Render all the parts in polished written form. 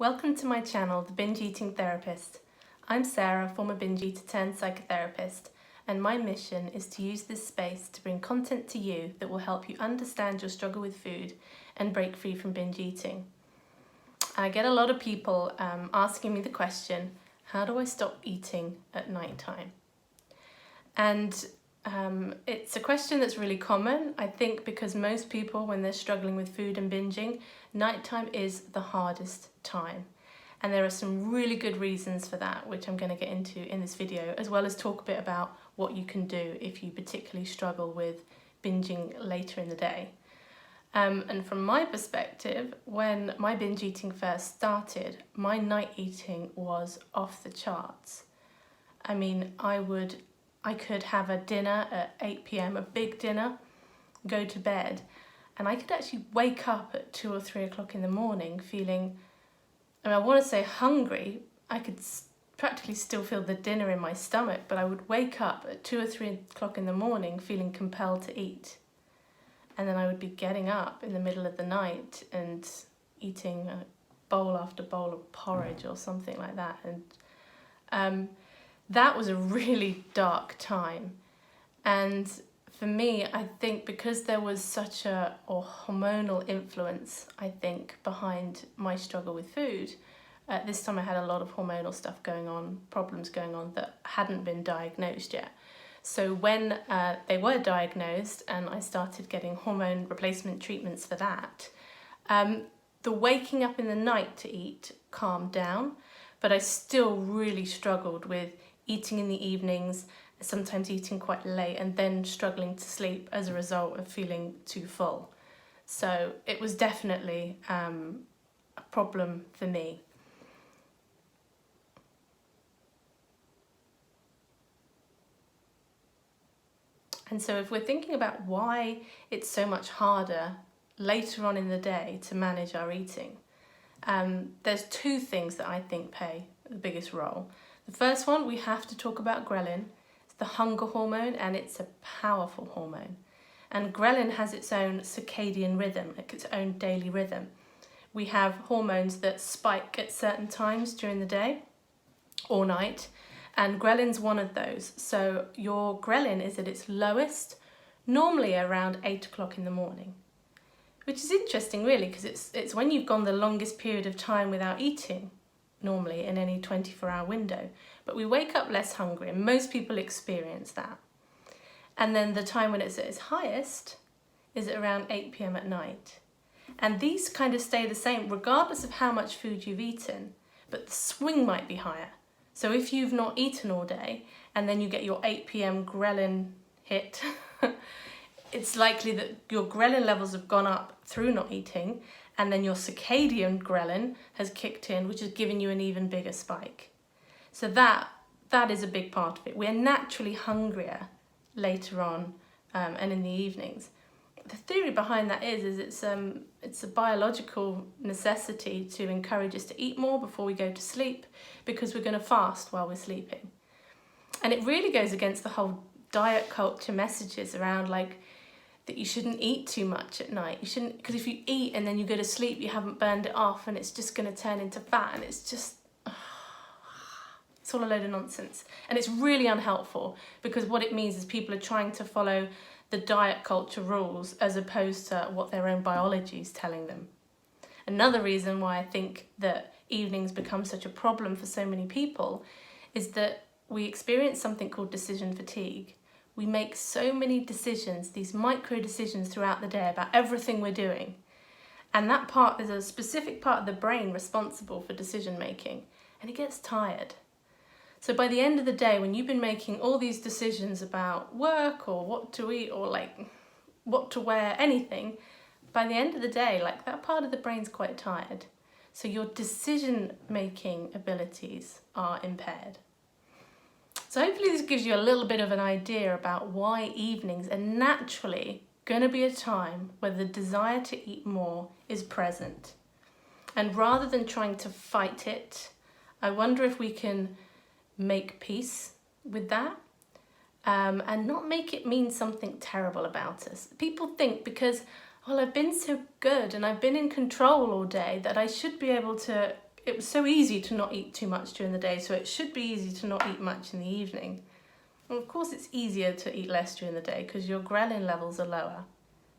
Welcome to my channel, The Binge Eating Therapist. I'm Sarah, former binge eater turned psychotherapist, and my mission is to use this space to bring content to you that will help you understand your struggle with food and break free from binge eating. I get a lot of people asking me the question, how do I stop eating at night time? And it's a question that's really common, I think, because most people, when they're struggling with food and binging, nighttime is the hardest time. And there are some really good reasons for that, which I'm going to get into in this video, as well as talk a bit about what you can do if you particularly struggle with binging later in the day. And from my perspective, when my binge eating first started, my night eating was off the charts. I mean, I could have a dinner at 8 p.m, a big dinner, go to bed, and I could actually wake up at 2 or 3 o'clock in the morning feeling, I want to say hungry. I could practically still feel the dinner in my stomach, but I would wake up at 2 or 3 o'clock in the morning feeling compelled to eat. And then I would be getting up in the middle of the night and eating a bowl after bowl of porridge or something like that. And that was a really dark time. And for me, I think because there was such a hormonal influence, I think, behind my struggle with food, at this time I had a lot of hormonal stuff going on, problems going on that hadn't been diagnosed yet. So when they were diagnosed and I started getting hormone replacement treatments for that, the waking up in the night to eat calmed down, but I still really struggled with eating in the evenings, sometimes eating quite late, and then struggling to sleep as a result of feeling too full. So it was definitely a problem for me. And so if we're thinking about why it's so much harder later on in the day to manage our eating, there's two things that I think play the biggest role. The first one, we have to talk about ghrelin. It's the hunger hormone, and it's a powerful hormone. And ghrelin has its own circadian rhythm, like its own daily rhythm. We have hormones that spike at certain times during the day or night, and ghrelin's one of those. So your ghrelin is at its lowest, normally around 8 o'clock in the morning, which is interesting really, because it's when you've gone the longest period of time without eating, normally in any 24-hour window. But we wake up less hungry, and most people experience that. And then the time when it's at its highest is at around 8 p.m. at night. And these kind of stay the same regardless of how much food you've eaten, but the swing might be higher. So if you've not eaten all day and then you get your 8 p.m. ghrelin hit, it's likely that your ghrelin levels have gone up through not eating, and then your circadian ghrelin has kicked in, which has given you an even bigger spike. So that is a big part of it. We're naturally hungrier later on and in the evenings. The theory behind that is it's a biological necessity to encourage us to eat more before we go to sleep, because we're going to fast while we're sleeping. And it really goes against the whole diet culture messages around like that you shouldn't eat too much at night. You shouldn't, because if you eat and then you go to sleep, you haven't burned it off, and it's just going to turn into fat, and it's just, it's all a load of nonsense. And it's really unhelpful, because what it means is people are trying to follow the diet culture rules as opposed to what their own biology is telling them. Another reason why I think that evenings become such a problem for so many people is that we experience something called decision fatigue. We make so many decisions, these micro decisions throughout the day about everything we're doing. And that part, there's a specific part of the brain responsible for decision making, and it gets tired. So by the end of the day, when you've been making all these decisions about work or what to eat or like what to wear, anything, by the end of the day, like that part of the brain's quite tired. So your decision making abilities are impaired. So hopefully this gives you a little bit of an idea about why evenings are naturally going to be a time where the desire to eat more is present. And rather than trying to fight it, I wonder if we can make peace with that and not make it mean something terrible about us. People think because, well, I've been so good and I've been in control all day that I should be able to it was so easy to not eat too much during the day, so it should be easy to not eat much in the evening. Well, of course it's easier to eat less during the day because your ghrelin levels are lower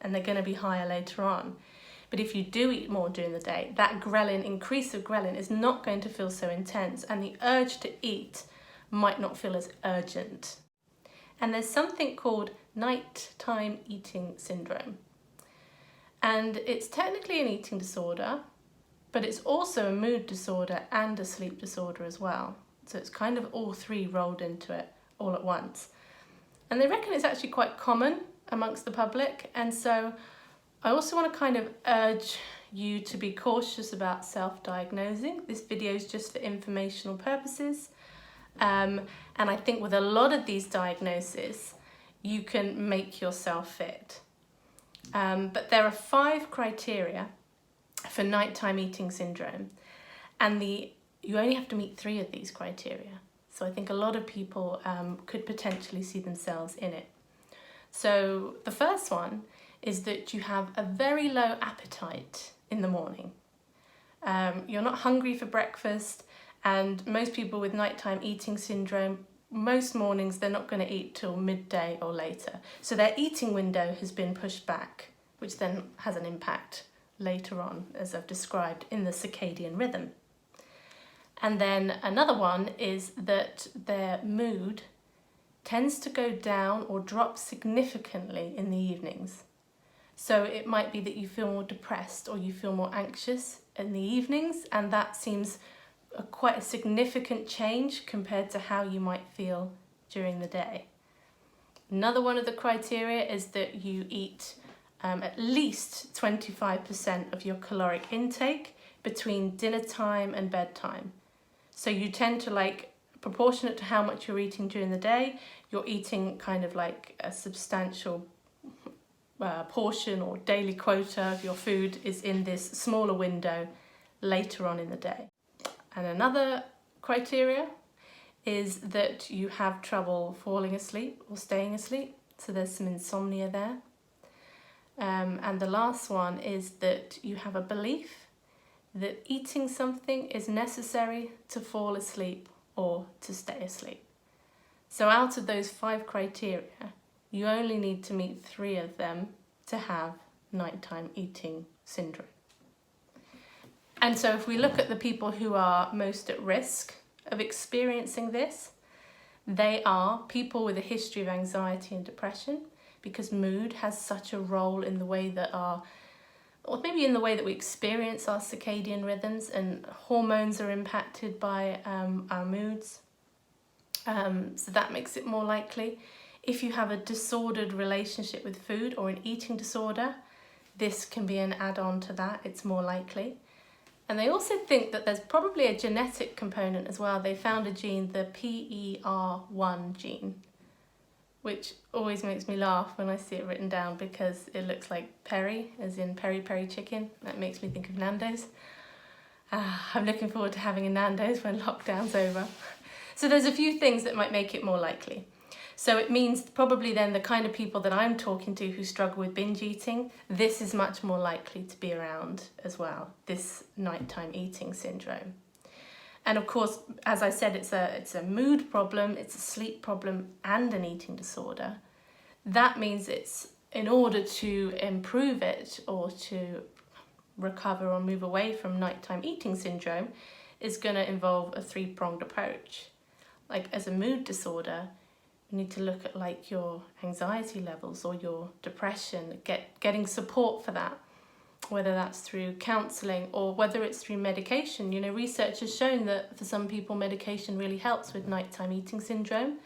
and they're going to be higher later on. But if you do eat more during the day, that increase of ghrelin is not going to feel so intense, and the urge to eat might not feel as urgent. And there's something called nighttime eating syndrome. And it's technically an eating disorder, but it's also a mood disorder and a sleep disorder as well. So it's kind of all three rolled into it all at once. And they reckon it's actually quite common amongst the public. And so I also want to kind of urge you to be cautious about self-diagnosing. This video is just for informational purposes. And I think with a lot of these diagnoses, you can make yourself fit. But there are 5 criteria for nighttime eating syndrome, and you only have to meet 3 of these criteria. So I think a lot of people could potentially see themselves in it. So the first one is that you have a very low appetite in the morning. You're not hungry for breakfast, and most people with nighttime eating syndrome, most mornings they're not going to eat till midday or later. So their eating window has been pushed back, which then has an impact later on, as I've described, in the circadian rhythm. And then another one is that their mood tends to go down or drop significantly in the evenings. So it might be that you feel more depressed or you feel more anxious in the evenings, and that seems quite a significant change compared to how you might feel during the day. Another one of the criteria is that you eat at least 25% of your caloric intake between dinner time and bedtime. So you tend to, proportionate to how much you're eating during the day, you're eating kind of like a substantial portion or daily quota of your food is in this smaller window later on in the day. And another criteria is that you have trouble falling asleep or staying asleep. So there's some insomnia there. And the last one is that you have a belief that eating something is necessary to fall asleep or to stay asleep. So out of those 5 criteria, you only need to meet 3 of them to have nighttime eating syndrome. And so if we look at the people who are most at risk of experiencing this, they are people with a history of anxiety and depression, because mood has such a role in the way that in the way that we experience our circadian rhythms, and hormones are impacted by our moods. So that makes it more likely. If you have a disordered relationship with food or an eating disorder, this can be an add-on to that, it's more likely. And they also think that there's probably a genetic component as well. They found a gene, the PER1 gene, which always makes me laugh when I see it written down because it looks like peri, as in peri peri chicken. That makes me think of Nando's. I'm looking forward to having a Nando's when lockdown's over. So there's a few things that might make it more likely. So it means probably then the kind of people that I'm talking to who struggle with binge eating, this is much more likely to be around as well, this nighttime eating syndrome. And of course, as I said, it's a mood problem, it's a sleep problem and an eating disorder. That means it's, in order to improve it or to recover or move away from nighttime eating syndrome, is going to involve a 3-pronged approach. Like as a mood disorder, you need to look at your anxiety levels or your depression, getting support for that, whether that's through counselling or whether it's through medication. Research has shown that for some people medication really helps with nighttime eating syndrome,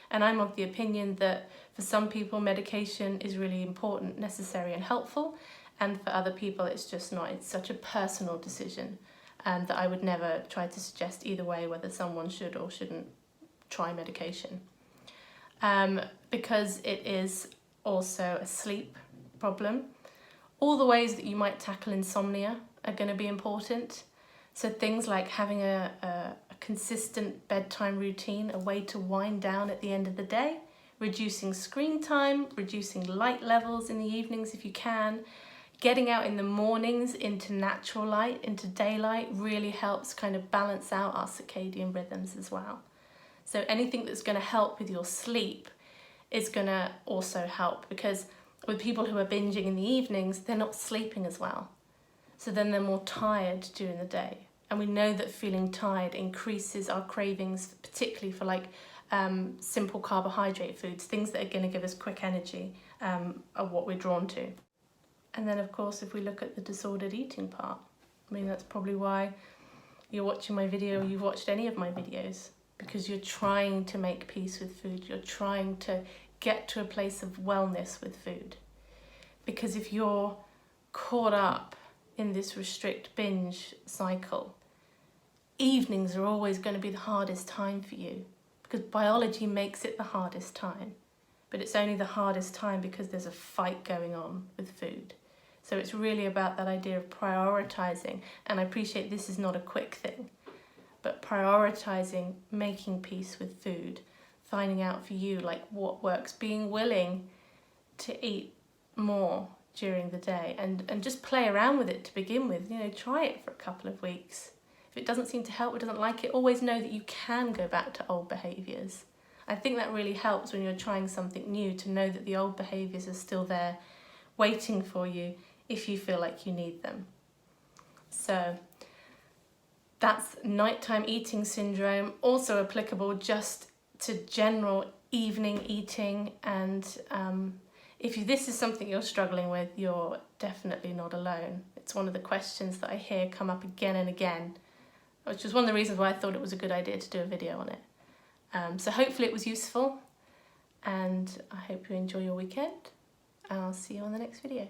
and I'm of the opinion that for some people medication is really important, necessary and helpful, and for other people it's just not. It's such a personal decision that I would never try to suggest either way whether someone should or shouldn't try medication. Because it is also a sleep problem. All the ways that you might tackle insomnia are going to be important. So things like having a consistent bedtime routine, a way to wind down at the end of the day, reducing screen time, reducing light levels in the evenings if you can, Getting out in the mornings into natural light, into daylight, really helps kind of balance out our circadian rhythms as well. So anything that's going to help with your sleep is going to also help, because with people who are binging in the evenings, they're not sleeping as well. So then they're more tired during the day. And we know that feeling tired increases our cravings, particularly for like simple carbohydrate foods, things that are going to give us quick energy, are what we're drawn to. And then of course, if we look at the disordered eating part, I mean, that's probably why you're watching my video, or you've watched any of my videos, because you're trying to make peace with food. You're trying to get to a place of wellness with food. Because if you're caught up in this restrict binge cycle, evenings are always going to be the hardest time for you, because biology makes it the hardest time. But it's only the hardest time because there's a fight going on with food. So it's really about that idea of prioritizing. And I appreciate this is not a quick thing, but prioritizing, making peace with food, finding out for you like what works, being willing to eat more during the day, and just play around with it to begin with. You know, try it for a couple of weeks. If it doesn't seem to help or doesn't like it, always know that you can go back to old behaviours. I think that really helps when you're trying something new, to know that the old behaviours are still there waiting for you if you feel like you need them. So that's nighttime eating syndrome, also applicable just to general evening eating. And if this is something you're struggling with, you're definitely not alone. It's one of the questions that I hear come up again and again, which was one of the reasons why I thought it was a good idea to do a video on it. So hopefully it was useful, and I hope you enjoy your weekend, and I'll see you on the next video.